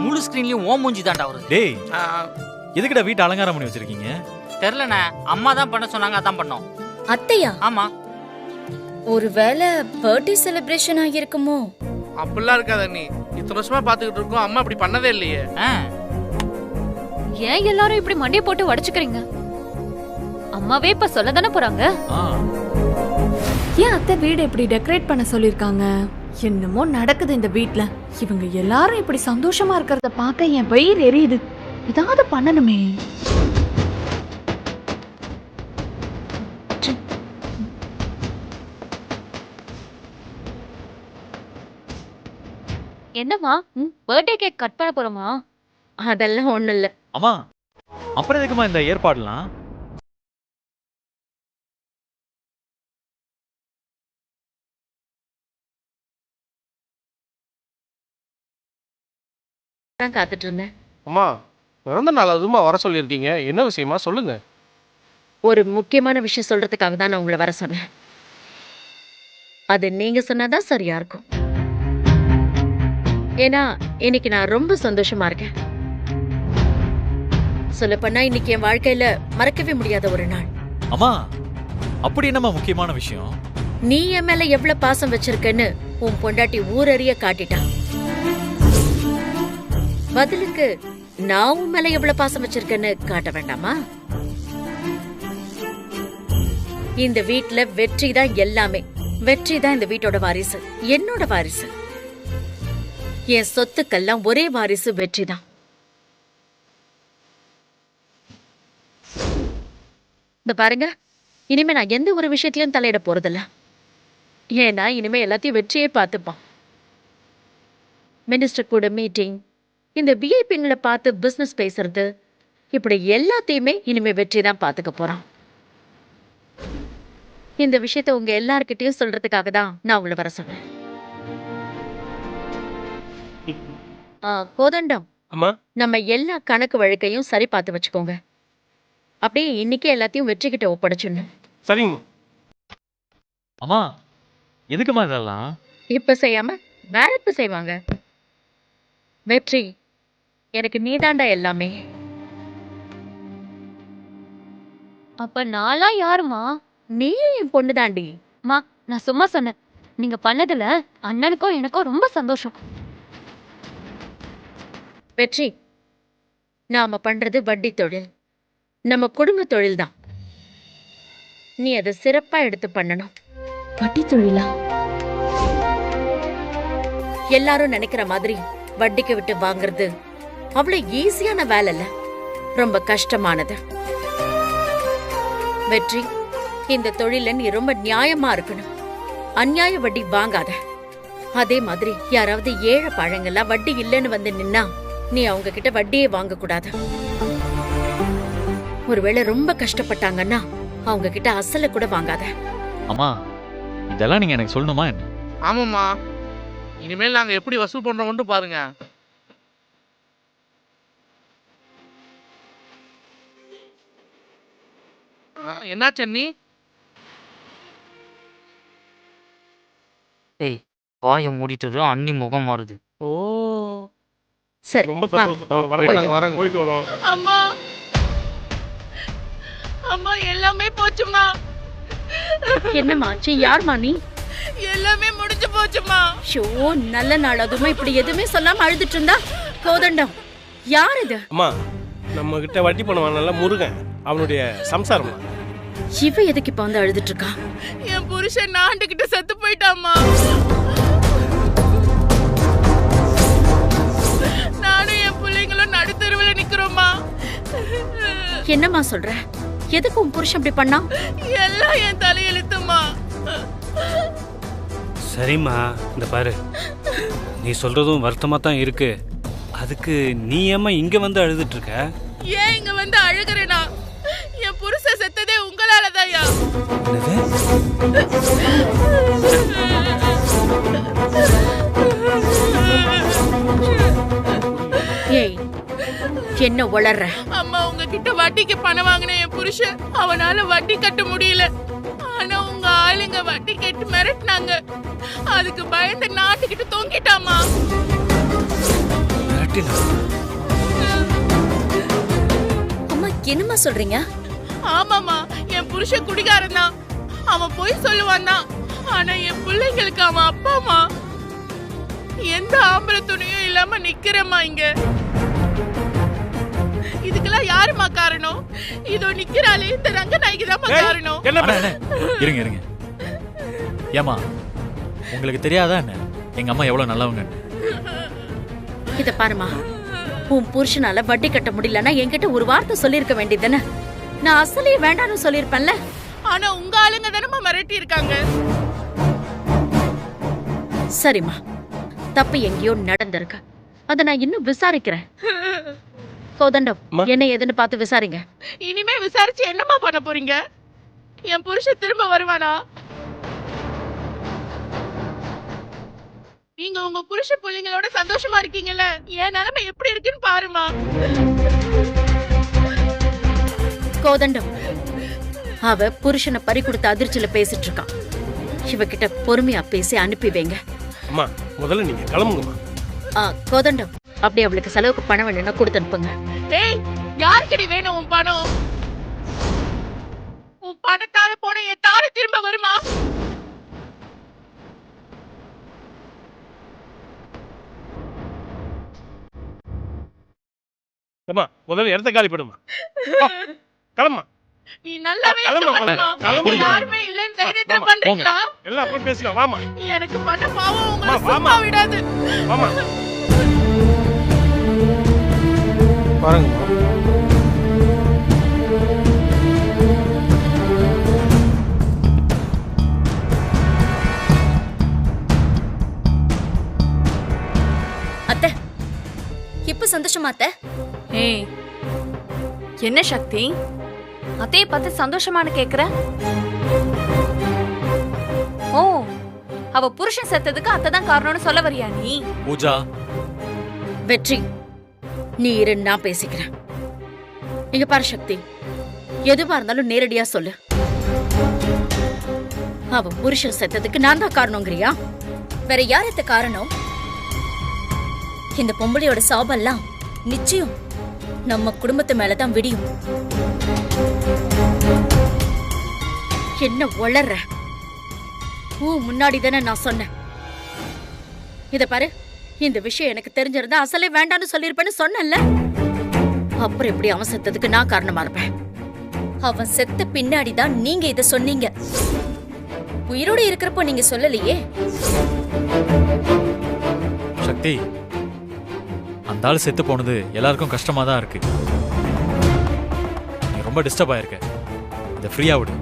முழு ஸ்கிரீன்லயும் ஓ மூஞ்சி தாண்டா வருது. டேய் எதுக்குடா வீட்டு அலங்காரம் பண்ணி வச்சிருக்கீங்க? தெரியலண்ணே, அம்மா தான் பண்ண சொன்னாங்க, அதான் பண்ணோம். அத்தையா? ஆமா. ஒருவேளை பர்த்டே செலிப்ரேஷன் ஆகிருக்குமோ? அப்படிலாம் இருக்காத நீ. இத்தனை வருஷமா பாத்துக்கிட்டு இருக்கோம், அம்மா அப்படி பண்ணதே இல்லையே. ஏன் எல்லாரும் இப்படி மண்டைய போட்டு உடைச்சுக்கிறீங்க? அம்மாவே இப்ப சொல்ல தானே போறாங்க. ஏன் அத்தை வீடு இப்படி டெக்கரேட் பண்ண சொல்லிருக்காங்க? என்னமோ நடக்குது இந்த வீட்ல. இவங்க எல்லாரும் இப்படி சந்தோஷமா இருக்கிறத பார்க்க என் வயிறு எரியுது. ஏதாவது பண்ணணுமே. என்னம்மா, பர்த்டே கேக் கட் பண்ண போறோமா? அதெல்லாம் ஒண்ணும் இல்ல. அம்மா அப்புறம் எதுக்குமா இந்த ஏற்பாடுலாம்? காத்துட்டு இருந்தேன். அம்மா பிறந்த நாள் அதுமா வர சொல்லியிருக்கீங்க, என்ன விஷயமா சொல்லுங்க. ஒரு முக்கியமான விஷயம் சொல்றதுக்காக தான் நான் உங்களை வர சொன்னேன். அது நீங்க சொன்னாதான் சரியா இருக்கும். ஏன்னா இன்னைக்கு நான் ரொம்ப சந்தோஷமா இருக்கேன். சொல்லப்போனா இன்னைக்கு என் வாழ்க்கையில மறக்கவே முடியாத ஒரு நாள். அம்மா அப்படி என்னம்மா முக்கியமான விஷயம்? நீ என் மேல எவ்வளவு பாசம் வச்சிருக்கன்னு உன் பொண்டாட்டி ஊரறிய காட்டிட்டான். பதிலுக்கு நான் உன் மேல எவ்வளவு பாசம் வச்சிருக்கேன்னு காட்ட வேண்டாமா? இந்த வீட்ல வெற்றி தான் எல்லாமே. வெற்றி தான் இந்த வீட்டோட வாரிசு, என்னோட வாரிசு. என் சொத்துக்கெல்லாம் ஒரே வாரிசு வெற்றி தான். இந்த பாருங்க, இனிமே நான் எந்த ஒரு விஷயத்திலயும் தலையிட போறதில்ல. ஏன்னா இனிமே எல்லாத்தையும் வெற்றியே பார்த்துப்பான். மினிஸ்டர் கூட மீட்டிங், இந்த விஐபிங்களை பார்த்து பிசினஸ் பேசுறது, இப்படி எல்லாத்தையுமே இனிமே வெற்றி தான் பார்த்துக்க போறான். இந்த விஷயத்த உங்க எல்லார்கிட்டயும் சொல்றதுக்காக தான் நான் உங்களை வர சொன்னேன். கோதண்டம், அம்மா நம்ம எல்லா கணக்கு வழக்கையும் சரி பார்த்து வச்சுக்கோங்க. அப்படியே இன்னைக்கு எல்லாத்தையும் வெற்றி கிட்ட ஒப்படைச்சிடணும். சரிங்க. அம்மா எதுக்குமா இதெல்லாம்? இப்ப செய்யாம வேற எப்ப செய்வாங்க? வெற்றி, எனக்கு நீதாண்டா எல்லாமே. அப்ப நாளா யாருமா? நீ என் பொண்ணு தாண்டி. அம்மா, நான் சும்மா சொன்னேன். நீங்க பண்ணதுல அண்ணனுக்கும் எனக்கும் ரொம்ப சந்தோஷம். வெற்றி, நாம பண்றது வட்டி தொழில், நம்ம குடும்ப தொழில் தான். நீ அதை சிறப்பா எடுத்து பண்ணணும். வட்டி தொழிலா? எல்லாரும் நினைக்கிற மாதிரி வட்டிக்கு விட்டு வாங்குறது அவ்வளவு ஈஸியான வேலை இல்ல, ரொம்ப கஷ்டமானது. வெற்றி, இந்த தொழில நீ ரொம்ப நியாயமா இருக்கணும். அநியாய வட்டி வாங்காத. அதே மாதிரி யாராவது ஏழை பழங்கள்லாம் வட்டி இல்லைன்னு வந்து நின்னா நீ அவங்க கிட்ட வட்டியே வாங்க கூடாது. ஒருவேளை ரொம்ப கஷ்டப்பட்டாங்கன்னா அவங்க கிட்ட அசல கூட வாங்காத. அம்மா இதெல்லாம் நீங்க எனக்கு சொல்லணுமா என்ன? ஆமாம்மா, இனிமேல் நாங்க எப்படி வசூல் பண்றோம்னு பாருங்க. என்னாச்சு அண்ணி? ஏய், வாயை மூடிட்டு அண்ணி முகம் மாறுது. ஓ சரி, ரொம்ப போயிட்டு வரோம். அம்மா, அம்மா எல்லாமே போச்சுமா. என்னம்மா ஆச்சு? யார்மா நீ? எல்லாமே முடிஞ்சு போச்சுமா. ஷோ, நல்ல நாள் அதுமா இப்படி எதுவுமே சொல்லாம அழுதுட்டு இருந்தா. கோதண்டம், யார் இது? அம்மா, நம்ம கிட்ட வட்டி பண்ணுவான்ல முருகன், அவனுடைய சம்சாரம். இவ எதுக்கு இப்ப வந்து அழுதுட்டு இருக்கா? என் புருஷன் நாண்டுகிட்ட செத்து போயிட்டாமா. நானும் என் பிள்ளைங்களும் நடுத்தருவுல நிக்கிறோமா. என்னம்மா சொல்ற? எதுக்கு உன் புருஷன் இப்படி பண்ணா? எல்லாம் என் தலையெழுத்துமா. சரிம்மா, இந்த பாரு, நீ சொல்றதும் வருத்தமா தான் இருக்கு. அதுக்கு நீ ஏம்மா இங்க வந்து அழுதுட்டு இருக்க? ஏன் இங்க வந்து அழுகிறேனா? என் புருஷன் செத்ததே உங்களாலதாயா. ஏய், என்ன உளற? அம்மா, உங்ககிட்ட கிட்ட வட்டிக்கு பணம் வாங்கின என் புருஷன் அவனால வட்டி கட்ட முடியல. ஆனா உங்க ஆளுங்க வட்டி கேட்டு மிரட்டினாங்க. அதுக்கு பயந்து நாட்டுக்கிட்ட தொங்கிட்டாமா. அம்மா என்னம்மா சொல்றீங்க? ஆமாமா, என் புருஷன் குடிகாரன் தான். அவன் போய் சொல்லுவான் தான். ஆனா என் பிள்ளைங்களுக்கு அவன் அப்பாமா. எந்த ஆம்பளை துணியும் இல்லாம நிக்கிறேம்மா இங்க. இதுக்கெல்லாம் யாருமா காரணம்? இதோ நிக்கிறாளே இந்த ரங்கநாயகி தான் காரணம். இருங்க இருங்க. ஏமா உங்களுக்கு தெரியாதா என்ன எங்க அம்மா எவ்வளவு நல்லவங்க? இத பாருமா, உன் புருஷனால வட்டி கட்ட முடியலன்னா என்கிட்ட ஒரு வார்த்தை சொல்லிருக்க வேண்டியதுதானே? நான் அசலே வேண்டாம்னு சொல்லிருப்பேன்ல. ஆனா உங்க ஆளுங்க தானமா மிரட்டி இருக்காங்க. சரிம்மா, தப்பு எங்கேயோ நடந்திருக்கு. அத நான் இன்னும் விசாரிக்கிறேன். கோதண்டம், என்ன ஏதுன்னு பார்த்து விசாரிங்க. இனிமே விசாரிச்சு என்னமா பண்ண போறீங்க? என் புருஷன் திரும்ப வருவானா? நீங்க உங்க புருஷ பிள்ளைங்களோட சந்தோஷமா இருக்கீங்கல்ல, என் நிலைமை எப்படி இருக்குன்னு பாருமா. கோதண்டம், அவ புருஷனை பறி கொடுத்த அதிர்ச்சியில பேசிட்டு இருக்கான். இவகிட்ட பொறுமையா பேசி அனுப்பி வைங்க. அம்மா முதல்ல நீங்க கிளம்புங்கம்மா. கோதண்டம், அப்படி அவளுக்கு செலவுக்கு பணம் வேணும்னா கொடுத்து அனுப்புங்க. டேய், யாருக்கடி வேணும் உன் பணம்? உன் பணத்தால போன என் தாரை திரும்ப வருமா? அம்மா முதல்ல இடத்த காலி பண்ணுமா. கிளம்புமா. நீ நல்லாவே யாருமே இல்லைன்னு தைரியத்தை பண்றீங்களா? எல்லாம் அப்புறம் பேசிக்கலாம் வாமா. எனக்கு பண்ண பாவம் உங்களை சும்மா விடாது. வாமா. பாருங்கம்மா. அத்தை, இப்ப சந்தோஷமா அத்தை? ஏய், என்ன சக்தி அத்தைய பார்த்து சந்தோஷமானு கேக்குற? ஓ, அவ புருஷன் செத்ததுக்கு அத்தை தான் காரணம்னு சொல்ல வரியா நீ? பூஜா, வெற்றி, நீ இரு, நான் பேசிக்கிறேன். இங்க பாரு சக்தி, எதுவா இருந்தாலும் நேரடியா சொல்லு. அவ புருஷன் செத்ததுக்கு நான் தான் காரணங்கிறியா? வேற யாரத்த காரணம்? இந்த பொம்பளையோட சாபெல்லாம் நிச்சயம் நம்ம குடும்பத்து மேலதான் விடியும். என்ன வளர்ற? முன்னாடி தானே நான் சொன்னேன். இத பாரு, இந்த விஷயம் எனக்கு தெரிஞ்சிருந்தா அசலே வேண்டான்னு சொல்லிருப்பேன்னு சொன்னேன்ல. அப்புறம் எப்படி அவன் செத்ததுக்கு நான் காரணமா இருப்பேன்? அவன் செத்த பின்னாடிதான் நீங்க இத சொன்னீங்க. உயிரோட இருக்கிறப்போ நீங்க சொல்லலையே. சக்தி, அந்த ஆள் செத்து போனது எல்லாருக்கும் கஷ்டமா தான் இருக்கு. நீ ரொம்ப டிஸ்டர்ப் ஆயிருக்க. இதை ஃப்ரீயா விடு,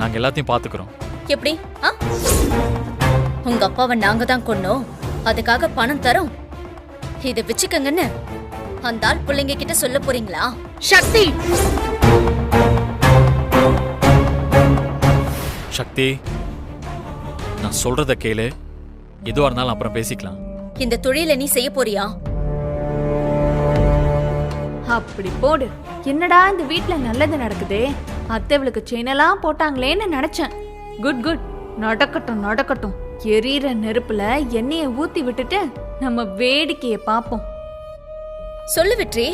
நாங்க எல்லாத்தையும் பாத்துக்கிறோம். எப்படி? உங்க அப்பாவை நாங்க தான் கொன்னோம், அதுக்காக பணம் தரோம், இத வச்சுக்கங்கன்னு அந்த ஆள் பிள்ளைங்க கிட்ட சொல்ல போறீங்களா? சக்தி, சக்தி, நான் சொல்றத கேளு. எதுவா இருந்தாலும் அப்புறம் பேசிக்கலாம். இந்த தொழிலை நீ செய்ய போறியா? அப்படி போடு. என்னடா இந்த வீட்ல நல்லது நடக்குதே, அத்தைவளுக்கு செயினெல்லாம் போட்டாங்களேன்னு நினைச்சேன். குட் குட், நடக்கட்டும் நடக்கட்டும். எரியிற நெருப்புல எண்ணெய ஊத்தி விட்டுட்டு நம்ம வேடிக்கைய பாப்போம். சொல்லு வெற்றி,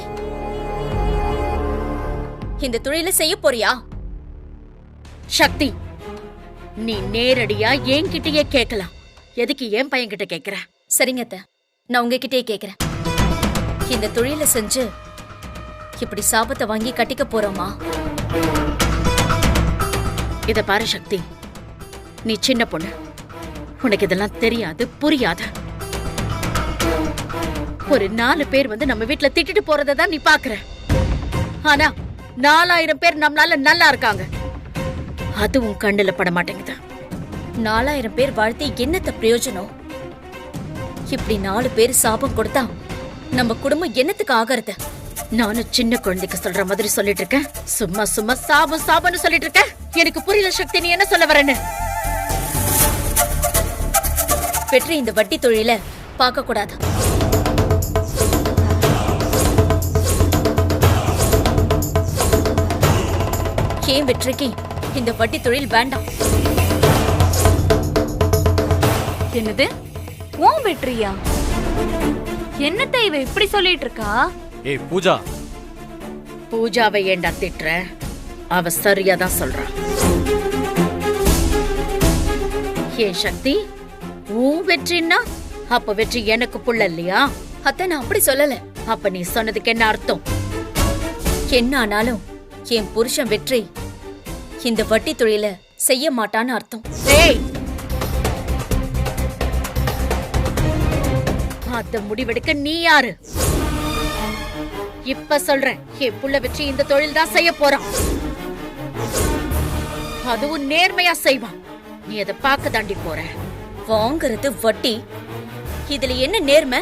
இந்த தொழிலை செய்ய போறியா? சக்தி, நீ நேரடியா என்கிட்டயே கேட்கலாம். எதுக்கு என் பையன் கிட்ட கேக்குற? சரிங்க அத்தை, நான் உங்ககிட்டயே கேக்குறேன். இந்த தொழிலை செஞ்சு இப்படி சாபத்தை வாங்கி கட்டிக்க போறோமா? இத பாரு சக்தி, நீ சின்ன பொண்ணு, உனக்கு இதெல்லாம் தெரியாது, புரியாது. ஒரு 4 பேர் வந்து நம்ம வீட்டுல திட்டிட்டு போறதான் நீ பாக்குற. ஆனா 4000 பேர் நம்மளால நல்லா இருக்காங்க. அது உன் கண்ணுல பட மாட்டேங்குது. 4000 பேர் வாழ்த்தி என்னத்த பிரயோஜனம்? இப்படி 4 பேர் சாபம் கொடுத்தா நம்ம குடும்பம் என்னத்துக்கு ஆகிறது? நானும் சின்ன குழந்தைக்கு சொல்ற மாதிரி சொல்லிட்டு இருக்கேன். சும்மா சும்மா சாபம் சாபம்னு சொல்லிட்டு இருக்க. எனக்கு புரியல சக்தி, நீ என்ன சொல்ல வரேன்னு. வெற்றி, இந்த வட்டி தொழில பார்க்க கூடாது. ஏன் வெற்றிக்கு இந்த வட்டி தொழில் வேண்டாம். என்னது உன் வெற்றியா? என்னத்த இவ இப்படி சொல்லிட்டு இருக்கா? ஏய் பூஜா, பூஜாவை ஏண்டா திட்டுற? அவ சரியாதான் சொல்றா. ஏன் சக்தி, உன் வெற்றின்னா அப்ப வெற்றி எனக்கு புள்ள இல்லையா? அத்தை, நான் அப்படி சொல்லல. அப்ப நீ சொன்னதுக்கு என்ன அர்த்தம்? என்ன ஆனாலும் என் புருஷன் வெற்றி இந்த வட்டி தொழில செய்ய மாட்டான்னு அர்த்தம். ஏய், அத முடிவெடுக்க நீ யாரு? இப்ப சொல்றேன், என் புள்ள வெற்றி இந்த தொழில் தான் செய்ய போறான். அதுவும் நேர்மையா செய்வான். நீ அதை பார்க்க தாண்டி போற. வாங்குறது வட்டி, இதுல என்ன நேர்மை?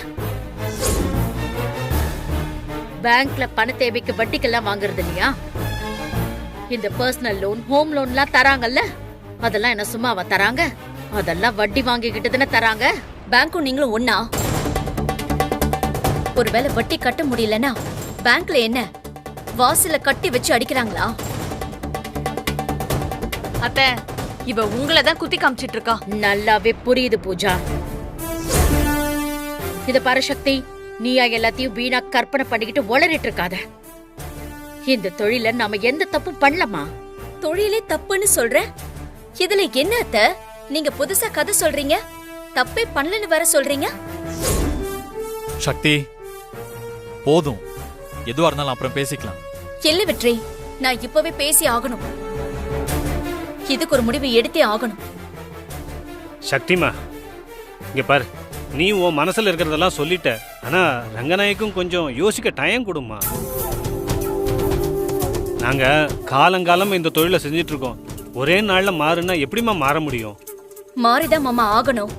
பேங்க்ல பண தேவைக்கு வட்டிக்கெல்லாம் வாங்குறது இல்லையா? இந்த பர்சனல் லோன், ஹோம் லோன்லாம் தராங்கல்ல, அதெல்லாம் என்ன சும்மாவா தராங்க? அதெல்லாம் வட்டி வாங்கிக்கிட்டு தானே தராங்க. பேங்க்கும் நீங்களும் ஒண்ணா? ஒருவேளை வட்டி கட்ட முடியலன்னா பேங்க்ல என்ன வாசல்ல கட்டி வச்சு அடிக்கிறாங்களா? அத்தை, இவ உங்களை தான் குத்தி காமிச்சிட்டு இருக்கா. நல்லாவே புரியுது பூஜா. இத பாரு சக்தி, நீயா எல்லாத்தையும் வீணா கற்பனை பண்ணிக்கிட்டு உளறிட்டு இருக்காத. இந்த தொழில நாம எந்த தப்பும் பண்ணலமா. தொழிலே தப்புன்னு சொல்ற? இதுல என்ன அத்தை? நீங்க புதுசா கதை சொல்றீங்க, தப்பே பண்ணலன்னு வர சொல்றீங்க. சக்தி போதும், எதுவா இருந்தாலும் அப்புறம் பேசிக்கலாம். இல்ல வெற்றி, நான் இப்பவே பேசி ஆகணும். இதுக்கு ஒரு முடிவு எடுத்தே ஆகணும். சக்திமா, இங்க பாரு, நீ உன் மனசுல இருக்கிறதெல்லாம் சொல்லிட்ட. ஆனா ரங்கநாயக்கும் கொஞ்சம் யோசிக்க டைம் கொடுமா. நாங்க காலங்காலம் இந்த தொழிலை செஞ்சிட்டு இருக்கோம். ஒரே நாள்ல மாறுனா எப்படிமா மாற முடியும்? மாறிதான் மாமா ஆகணும்.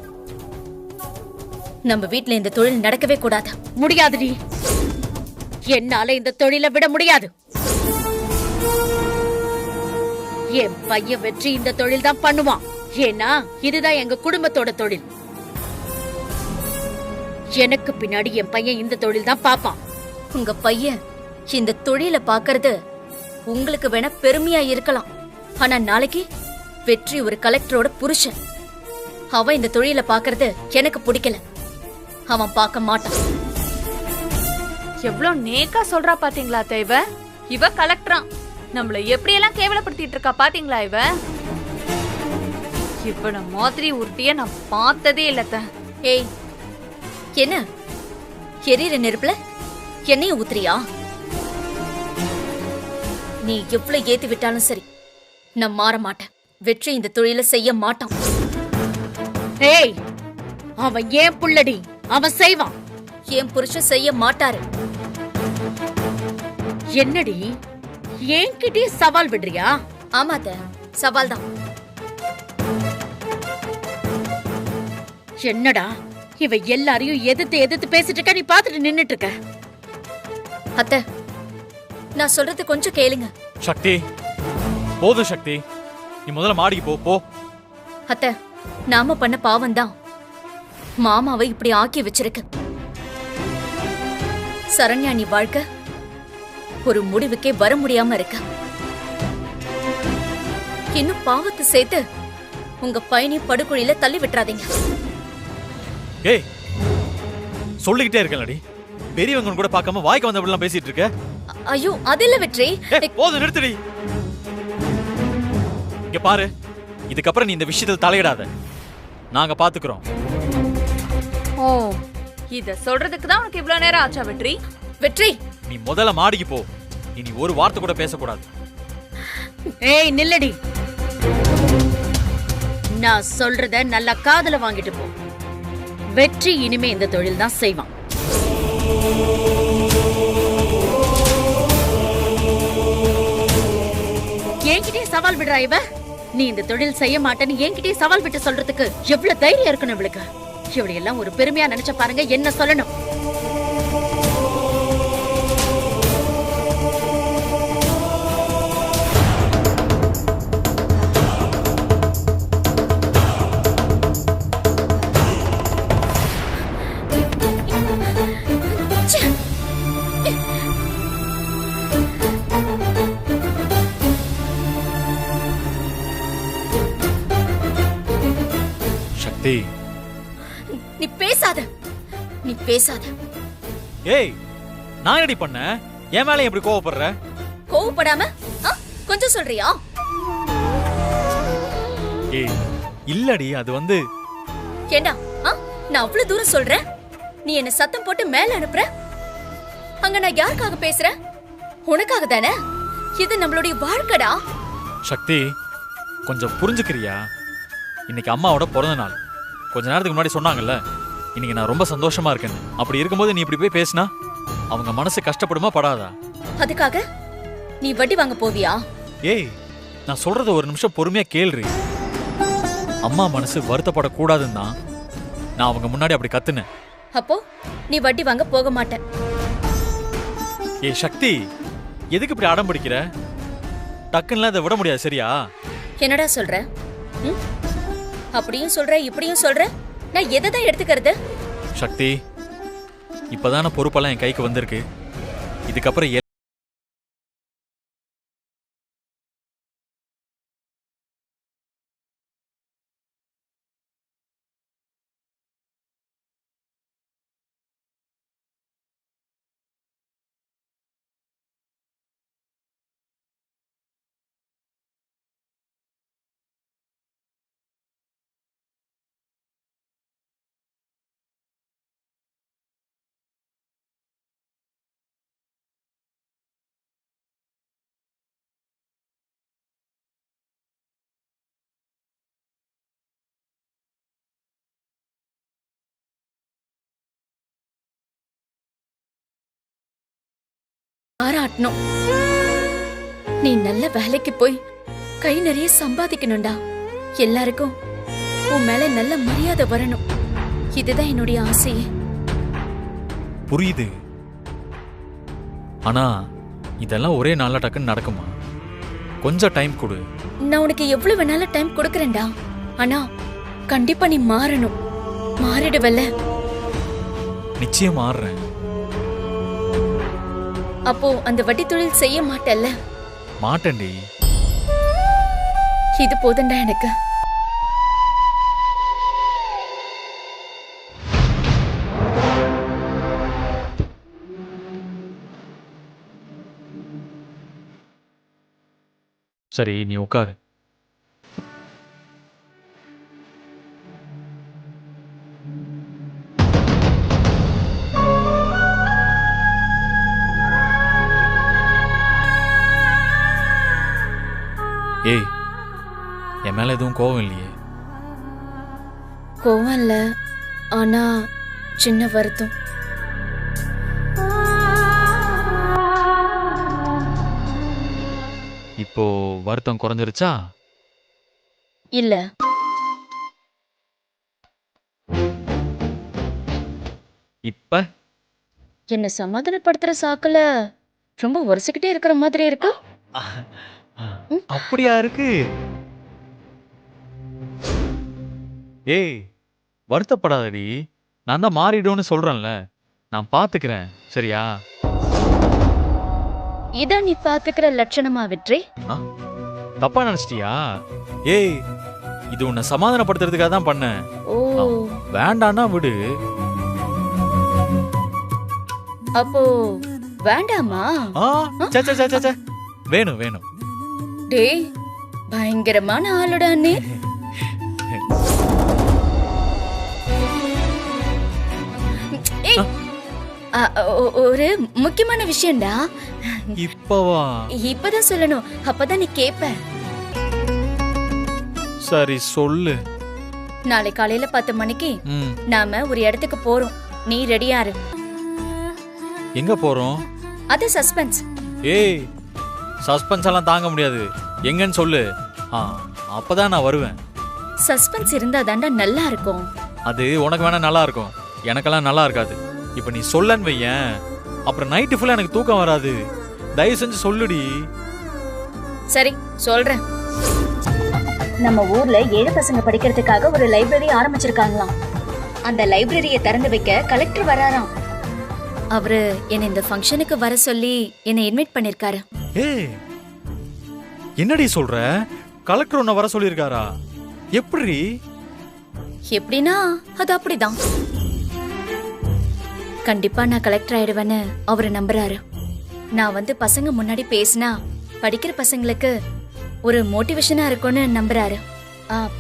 நம்ம வீட்ல இந்த தொழில் நடக்கவே கூடாது. முடியாதுடி, என்னால இந்த தொழிலை விட முடியாது. என் பையன் வெற்றி இந்த தொழில் தான் பண்ணுவான். ஏன்னா இதுதான் எங்க குடும்பத்தோட தொழில். எனக்கு பின்னாடி என் பையன் இந்த தொழில் தான் பாப்பான். உங்க பையன் இந்த தொழிலை பாக்குறது உங்களுக்கு வேணா பெருமையா இருக்கலாம். ஆனா நாளைக்கு வெற்றி ஒரு கலெக்டரோட புருஷன். அவன் இந்த தொழிலை பாக்குறது எனக்கு பிடிக்கல. அவன் பார்க்க மாட்டான். எவ்வளவு நேக்கா சொல்றா பாத்தீங்களா அத்தை? இவ கலெக்டரா நம்மள எப்படியெல்லாம் கேவலப்படுத்திட்டு இருக்கா பாத்தீங்களா? இவன மாதிரி உருட்டிய நான் பார்த்ததே இல்லத்த. ஏய், என்ன எரியிற நெருப்புல எண்ணெய ஊத்துறியா? நீ எவ்வளவு ஏத்தி விட்டாலும் சரி, நான் மாற மாட்டேன். வெற்றி இந்த தொழிலை செய்ய மாட்டான். ஏய், அவன் ஏன் புள்ளடி, அவன் செய்வான். என் புருஷன் செய்ய மாட்டாரு. என்னடி, என்கிட்டயே சவால் விடுறியா? ஆமாத்த, சவால் தான். என்னடா இவ எல்லாரையும் எதிர்த்து எதிர்த்து பேசிட்டு இருக்க, நீ பாத்துட்டு நின்னுட்டு இருக்க. அத்தை, நான் சொல்றது கொஞ்சம் கேளுங்க. சக்தி போதும் சக்தி, நீ முதல்ல மாடிக்கு போ போ. அத்தை, நாம பண்ண பாவம் தான் மாமாவை இப்படி ஆக்கி வச்சிருக்கு. சரண்யா, நீ வாழ்க்கை ஒரு முடிவுக்கே வர முடியாம இருக்க. இன்னும் பாவத்தை சேர்த்து உங்க பையனை படுகொழியில தள்ளி விட்டுறாதீங்க. ஏய், சொல்லிக்கிட்டே இருக்கலடி, பெரியவங்க கூட பார்க்காம வாய்க்கு வந்தபடிலாம் பேசிட்டு இருக்க. ஐயோ, அது இல்ல வெற்றி. போதும், நிறுத்துடி. இங்க பாரு, இதுக்கப்புறம் நீ இந்த விஷயத்துல தலையிடாத. நாங்க பாத்துக்கிறோம். ஓ, இத சொல்றதுக்கு தான் உனக்கு இவ்வளவு நேரம் ஆச்சா வெற்றி? வெற்றி, நீ முதல்ல மாடிக்கு போ. இனி ஒரு வார்த்தை கூட பேசக்கூடாது. ஏய் நில்லடி, நான் சொல்றத நல்லா காதுல வாங்கிட்டு போ. வெற்றி இனிமே இந்த தொழில் தான் செய்வான். என்கிட்டயே சவால் விடுறா இவ. நீ இந்த தொழில் செய்ய மாட்டேன்னு என்கிட்டயே சவால் விட்டு சொல்றதுக்கு எவ்வளவு தைரியம் இருக்கணும் இவளுக்கு. இவளை எல்லாம் ஒரு பெருமையா நினைச்ச பாருங்க, என்ன சொல்லணும். சக்தி. நீ பேசாத, நீ பேசாத. ஏய், நான் என்னடி பண்ண? என் மேல எப்படி கோவப்படுற? கோவப்படாம கொஞ்சம் சொல்றியா? ஏய் இல்லடி, அது வந்து ஏண்டா நான் அவ்வளவு தூரம் சொல்றேன், நீ என்ன சத்தம் போட்டு மேல அனுப்புற. அங்க நான் யாருக்காக பேசுறேன்? உனக்காக தானே. இது நம்மளுடைய வாழ்க்கடா. சக்தி, கொஞ்சம் புரிஞ்சுக்கிறியா? இன்னைக்கு அம்மாவோட பிறந்த நாள். கொஞ்ச நேரத்துக்கு முன்னாடி சொன்னாங்கல்ல, இன்னைக்கு நான் ரொம்ப சந்தோஷமா இருக்கேன்னு. அப்படி இருக்கும்போது நீ இப்படி போய் பேசினா அவங்க மனசு கஷ்டப்படுமா படாதா? அதுக்காக நீ வட்டி வாங்க போவியா? ஏய், நான் சொல்றத ஒரு நிமிஷம் பொறுமையா கேள்றி. அம்மா மனசு வருத்தப்படக்கூடாதுன்னு தான் நான் அவங்க முன்னாடி அப்படி கத்துனேன். அப்போ நீ வட்டி வாங்க போக மாட்ட. ஏய் சக்தி, எதுக்கு இப்படி அடம் பிடிக்கிற? டக்குன்னு இதை விட முடியாது, சரியா? என்னடா சொல்ற? அப்படியும் சொல்ற, இப்படியும் சொல்ற. நான் எதை தான் எடுத்துக்கிறது? சக்தி, இப்பதான பொறுப்பெல்லாம் என் கைக்கு வந்திருக்கு. இதுக்கப்புறம் பாராட்டணும். நீ நல்ல வேலைக்கு போய் கை நிறைய சம்பாதிக்கணும்டா. எல்லாருக்கும் உன் மேல நல்ல மரியாதை வரணும். இதுதான் என்னுடைய ஆசையே. புரியுது. ஆனா இதெல்லாம் ஒரே நாள்ல டக்குன்னு நடக்குமா? கொஞ்சம் டைம் கொடு. நான் உனக்கு எவ்வளவு வேணாலும் டைம் கொடுக்கறேன்டா. ஆனா கண்டிப்பா நீ மாறணும். மாறிடுவல்ல? நிச்சயம் மாறுறேன். அப்போ அந்த வட்டி தொழில் செய்ய மாட்டல்ல? மாட்டேன்டி. இது போதும்டா எனக்கு. சரி, நீ உட்காரு. ஏய், என் மேல எதுவும் கோவம் இல்லையே? கோவம் இல்ல, ஆனா சின்ன வருத்தம். இப்போ வருத்தம் குறைஞ்சிருச்சா? இல்ல. இப்ப என்ன சமாதானப்படுத்துற சாக்குல ரொம்ப உரசிக்கிட்டே இருக்கிற மாதிரி இருக்கு. அப்படியா இருக்கு? ஏய், வருத்தப்படாதடி. நான் தான் மாறிடும்னு சொல்றேன்ல. நான் பாத்துக்கிறேன், சரியா? இதான் நீ பாத்துக்கிற லட்சணமா வெற்றி? தப்பா நினைச்சிட்டியா? ஏய், இது உன்னை சமாதானப்படுத்துறதுக்காக தான் பண்ணேன். ஓ, வேண்டான்னா விடு. அப்போ வேண்டாமா? வேணும் வேணும். டேய், பயங்கரமான ஆளுடா நீ. ஏய், ஒரு முக்கியமான விஷயம்டா. இப்பவா? இப்பதான் சொல்லணும், அப்பதான் நீ கேப்ப. சரி சொல்லு. நாளை காலையில 10 மணிக்கு நாம ஒரு இடத்துக்கு போறோம். நீ ரெடியா இரு. எங்க போறோம்? அது சஸ்பென்ஸ். ஏய், சஸ்பென்ஸ் எல்லாம் தாங்க முடியாது. எங்கன்னு சொல்லு. அப்பதான் நான் வருவேன். சஸ்பென்ஸ் இருந்தா தாண்டா நல்லா இருக்கும். அது உனக்கு வேணா நல்லா இருக்கும், எனக்கெல்லாம் நல்லா இருக்காது. இப்ப நீ சொல்லன்னு வையேன், அப்புறம் நைட்டு ஃபுல்லா எனக்கு தூக்கம் வராது. தயவு செஞ்சு சொல்லுடி. சரி, சொல்றேன். நம்ம ஊர்ல 7 பசங்க படிக்கிறதுக்காக ஒரு லைப்ரரி ஆரம்பிச்சிருக்காங்களாம். அந்த லைப்ரரியை திறந்து வைக்க கலெக்டர் வராராம். அவரு என்ன இந்த ஃபங்க்ஷனுக்கு வர சொல்லி என்னை இன்வைட் பண்ணிருக்காரு. ஏய், என்னடி சொல்ற? கலெக்டர் உன்னை வர சொல்லியிருக்காரா? எப்படி? எப்படின்னா அது அப்படிதான். கண்டிப்பா நான் கலெக்டர் ஆயிடுவேன்னு அவரு நம்புறாரு. நான் வந்து பசங்க முன்னாடி பேசினா படிக்கிற பசங்களுக்கு ஒரு மோட்டிவேஷனா இருக்கும்னு நம்புறாரு.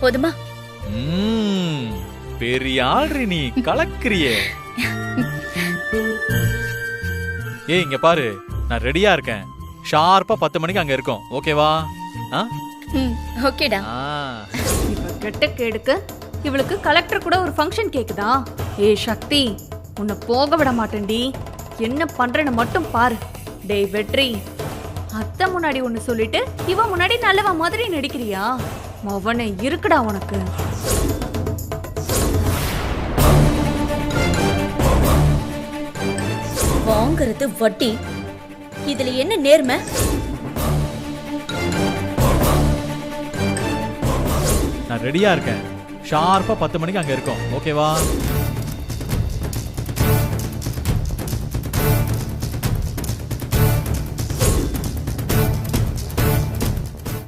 போதுமா? பெரிய ஆள்றி நீ, கலக்குறியே. ஏய் இங்க பாரு, நான் ரெடியா இருக்கேன். ஷார்ப்பா 10 மணிக்கு அங்க இருக்கோம். ஓகேவா? ஓகேடா. இவ கெட்ட கேடுக்கு இவளுக்கு கலெக்டர் கூட ஒரு ஃபங்க்ஷன் கேக்குதா? ஏய் சக்தி, உன்னை போக விட மாட்டேன்டி. என்ன பண்றேன்னு மட்டும் பாரு. டேய் வெற்றி, அத்தை முன்னாடி ஒன்னு சொல்லிட்டு இவ முன்னாடி நல்லவ மாதிரி நடிக்கிறியா? மவனே இருக்குடா உனக்கு. வாங்குறது வட்டி, இதுல என்ன நேர்மை? நான் ரெடியா இருக்கேன். ஷார்ப்பா 10 மணிக்கு அங்க இருக்கோம். ஓகேவா?